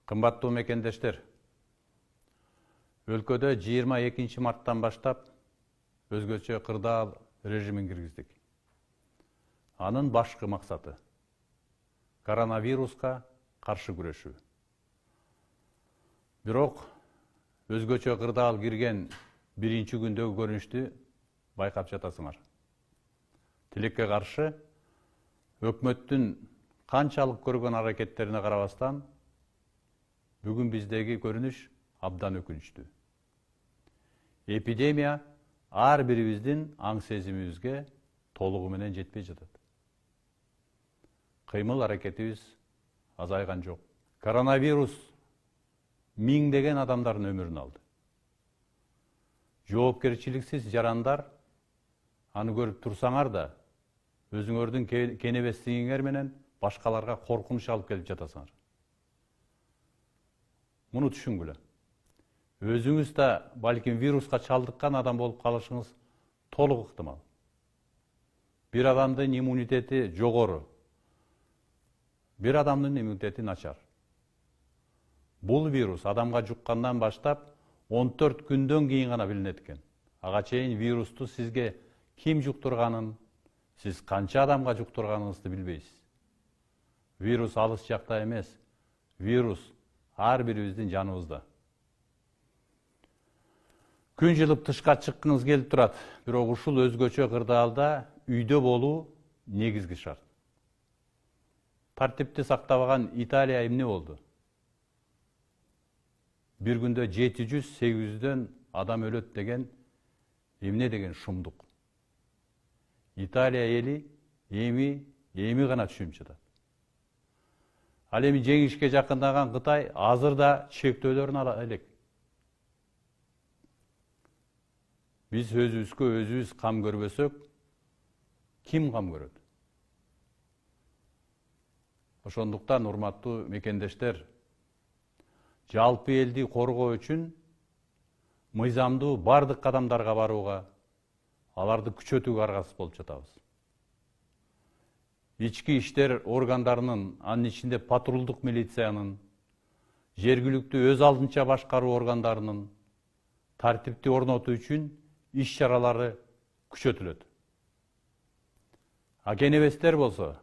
Кымбаттуу мекендештер, өлкөдө 22 марттан баштап өзгөчө кырдаал режимин киргиздик. Анын башкы максаты коронавируска каршы күрөшүү. Бирок өзгөчө кырдаал кирген биринчи күндөгү көрүнүштү байкап жатасыңар. Тилекке каршы өкмөттүн канчалык көргөн аракеттерине карабастан бүгүн биздеги көрүнүш абдан өкүнүчтүү. Эпидемия ар бирибиздин аң сезимибизге толугу менен жетпей жатат. Кыймыл аракетибиз азайган жок. Коронавирус миңдеген адамдардын өмүрүн алды. Жоопкерчиликсиз жарандар аны көрүп турсаңар да, өзүңөрдүн кенебестигиңер менен башкаларга коркунуч алып келип жатасыңар. Муну түшүнгүлө. Өзүңүз да балким вируска чалдыккан адам болуп калышыңыз толук ыктымал. Бир адамдын иммунитети жогору, бир адамдын иммунитети начар. Бул вирус адамга жуккандан баштап 14 күндөн кийин гана билинет экен. Ага чейин вирусту сизге ким жуктурганын, сиз канча адамга жуктурганыңызды билбейсиз. Вирус алыс жакта эмес. Вирус ар бирибиздин жаныбызда. Күн жылып тышка чыккыңыз келип турат, бирок ушул өзгөчө кырдаалда үйдө болуу негизги шарт. Тартипти сактабаган Италия эмне болду? Бир күндө 700-800дөн адам өлөт деген эмне деген шумдук. Италия эли эми гана түшүнүп жатат. Ал эми жеңишке жакындаган Кытай азыр да чектөөлөрүн ала элек. Биз өзүбүзгө өзүбүз кам көрбөсөк, ким кам көрөт? Ошондуктан урматтуу мекендештер, жалпы элди коргоо үчүн мыйзамдуу бардык кадамдарга барууга, аларды күчөтүүгө аргасыз болуп жатабыз. Ички иштер органдарынын, анын ичинде патрулдук милициянын, жергиликтүү өз алдынча башкаруу органдарынын тартипти орнотуу үчүн иш-чаралары күчөтүлөт. А кенебестер болсо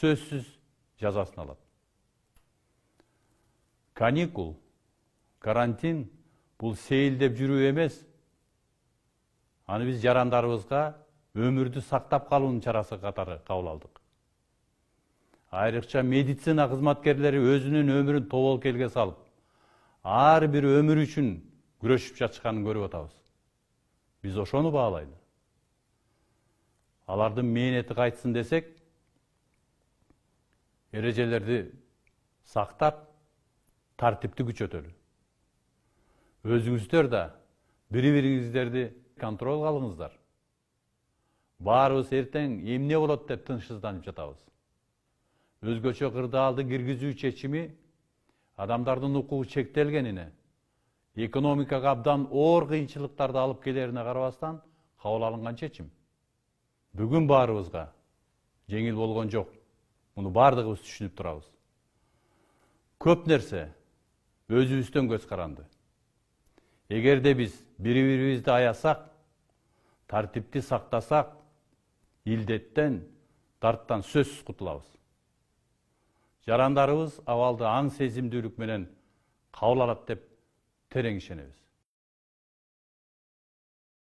сөзсүз жазасын алат. Каникул, карантин бул сейилдеп жүрүү эмес. Аны биз жарандарыбызга өмүрдү сактап калуунун чарасы катары кабыл алдык. Айрыкча медицина кызматкерлери өзүнүн өмүрүн тоболкелге салып, ар бир өмүр үчүн күрөшүп жатышканын көрүп атабыз. Биз ошону баалайлы. Алардын мээнети кайтсын десек, эрежелерди сактап, тартипти күчөтөлү. Өзүңүздөр да бири-бириңиздерди контролго алыңыздар. Баарыбыз эртең эмне болот деп тынчсызданып жатабыз. Өзгөчө кырдаалды киргизүү чечими адамдардын укугу чектелгенине, экономикага абдан оор кыйынчылыктарды алып келерине карабастан кабыл алынган чечим. Бүгүн баарыбызга жеңил болгон жок. Муну бардыгыбыз түшүнүп турабыз. Көп нерсе өзүбүздөн көз каранды. Эгерде биз бири-бирибизди аясак, тартипти сактасак, илдеттен, дарттан сөзсүз кутулабыз. Жарандарыбыз абалды аң сезимдүүлүк менен кабыл алат деп терең ишенебиз.